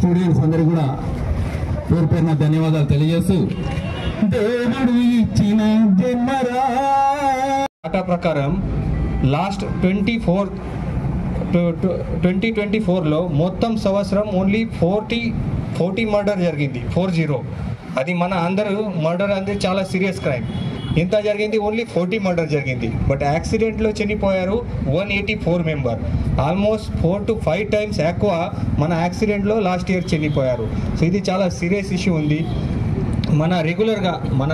Students అందరికీ కూడా పేరు పేరున ధన్యవాదాలు తెలియజేస్తూ దేవుడు ఇచ్చిన జన్మరా డాటా ప్రకారం లాస్ట్ 2024లో మొత్తం సంవత్సరం ఓన్లీ 40 మర్డర్ జరిగింది 40. అది మన అందరూ మర్డర్ అంటే చాలా సీరియస్ క్రైమ్. ఇంత జరిగింది ఓన్లీ 40 మర్డర్ జరిగింది. బట్ యాక్సిడెంట్లో చనిపోయారు 184 మెంబర్. ఆల్మోస్ట్ 4 to 5 టైమ్స్ ఎక్కువ మన యాక్సిడెంట్లో లాస్ట్ ఇయర్ చనిపోయారు. సో ఇది చాలా సీరియస్ ఇష్యూ ఉంది. మన రెగ్యులర్గా మన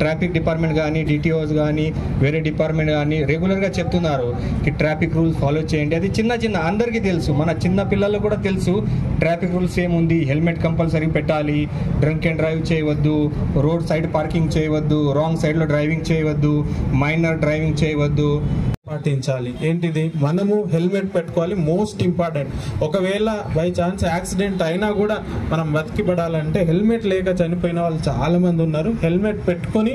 ట్రాఫిక్ డిపార్ట్మెంట్ కానీ డిటిఓస్ కానీ వేరే డిపార్ట్మెంట్ కానీ రెగ్యులర్గా చెప్తున్నారు కి ట్రాఫిక్ రూల్స్ ఫాలో చేయండి. అది చిన్న అందరికీ తెలుసు, మన చిన్న పిల్లలకు కూడా తెలుసు ట్రాఫిక్ రూల్స్ ఏముంది. హెల్మెట్ కంపల్సరీ పెట్టాలి, డ్రంక్ అండ్ డ్రైవ్ చేయవద్దు, రోడ్ సైడ్ పార్కింగ్ చేయవద్దు, రాంగ్ సైడ్లో డ్రైవింగ్ చేయవద్దు, మైనర్ డ్రైవింగ్ చేయవద్దు. పాటించాలి. ఏంటిది, మనము హెల్మెట్ పెట్టుకోవాలి. Most important. ఒకవేళ బై ఛాన్స్ యాక్సిడెంట్ అయినా కూడా మనం బతికిపడాలంటే హెల్మెట్ లేక చనిపోయిన వాళ్ళు చాలా మంది ఉన్నారు. హెల్మెట్ పెట్టుకొని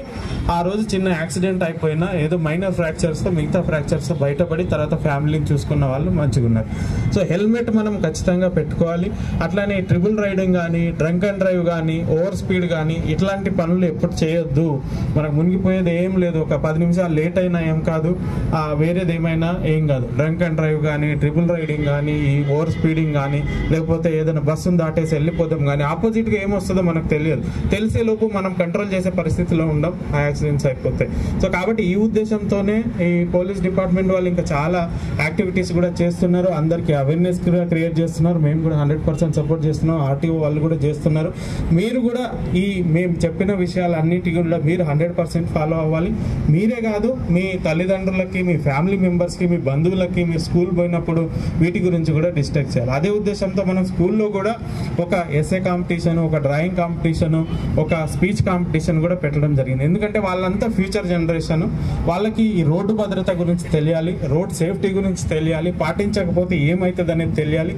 ఆ రోజు చిన్న యాక్సిడెంట్ అయిపోయినా ఏదో మైనర్ ఫ్రాక్చర్స్తో మిగతా ఫ్రాక్చర్స్తో బయటపడి తర్వాత ఫ్యామిలీని చూసుకున్న వాళ్ళు మంచిగా ఉన్నారు. సో హెల్మెట్ మనం ఖచ్చితంగా పెట్టుకోవాలి. అట్లానే ట్రిపుల్ రైడింగ్ కానీ, డ్రంక్ అండ్ డ్రైవ్ కానీ, ఓవర్ స్పీడ్ కానీ ఇట్లాంటి పనులు ఎప్పుడు చేయొద్దు. మనకు మునిగిపోయేది ఏం లేదు. ఒక 10 నిమిషాలు లేట్ అయినా ఏం కాదు, వేరేది ఏమైనా ఏం కాదు. డ్రంక్ అండ్ డ్రైవ్ కానీ, ట్రిపుల్ రైడింగ్ కానీ, ఓవర్ స్పీడింగ్ కానీ, లేకపోతే ఏదైనా బస్సును దాటేసి వెళ్ళిపోతాం కానీ ఆపోజిట్గా ఏమొస్తుందో మనకు తెలియదు. తెలిసేలోపు మనం కంట్రోల్ చేసే పరిస్థితిలో ఉండం, ఆ యాక్సిడెంట్స్ అయిపోతాయి. సో కాబట్టి ఈ ఉద్దేశంతోనే ఈ పోలీస్ డిపార్ట్మెంట్ వాళ్ళు ఇంకా చాలా యాక్టివిటీస్ కూడా చేస్తున్నారు. అందరికీ అవేర్నెస్ కూడా క్రియేట్ చేస్తున్నారు. మేము కూడా 100% సపోర్ట్ చేస్తున్నాం. ఆర్టీఓ వాళ్ళు కూడా చేస్తున్నారు. మీరు కూడా ఈ మేము చెప్పిన విషయాలన్నిటి కూడా మీరు 100% ఫాలో అవ్వాలి. మీరే కాదు, మీ తల్లిదండ్రులకి, మీ ఫ్యామిలీ మెంబర్స్కి, మీ బంధువులకి, మీ స్కూల్ పోయినప్పుడు వీటి గురించి కూడా డిస్కస్ చేయాలి. అదే ఉద్దేశంతో మనం స్కూల్లో కూడా ఒక ఎస్ఏ కాంపిటీషన్, ఒక డ్రాయింగ్ కాంపిటీషన్, ఒక స్పీచ్ కాంపిటీషన్ కూడా పెట్టడం జరిగింది. ఎందుకంటే వాళ్ళంతా ఫ్యూచర్ జనరేషన్, వాళ్ళకి ఈ రోడ్డు భద్రత గురించి తెలియాలి, రోడ్ సేఫ్టీ గురించి తెలియాలి, పాటించకపోతే ఏమవుతుంది అనేది తెలియాలి.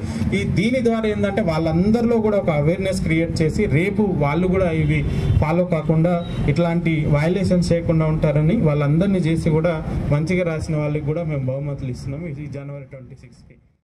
దీని ద్వారా ఏంటంటే వాళ్ళందరిలో కూడా ఒక అవేర్నెస్ క్రియేట్ చేసి రేపు వాళ్ళు కూడా ఇవి ఫాలో కాకుండా ఇట్లాంటి వయలేషన్స్ చేయకుండా ఉంటారని వాళ్ళందరినీ చేసి కూడా మంచిగా రాసిన వాళ్ళకి కూడా మేము బహుమతులు ఇస్తున్నాం. ఇది జనవరి 26కి.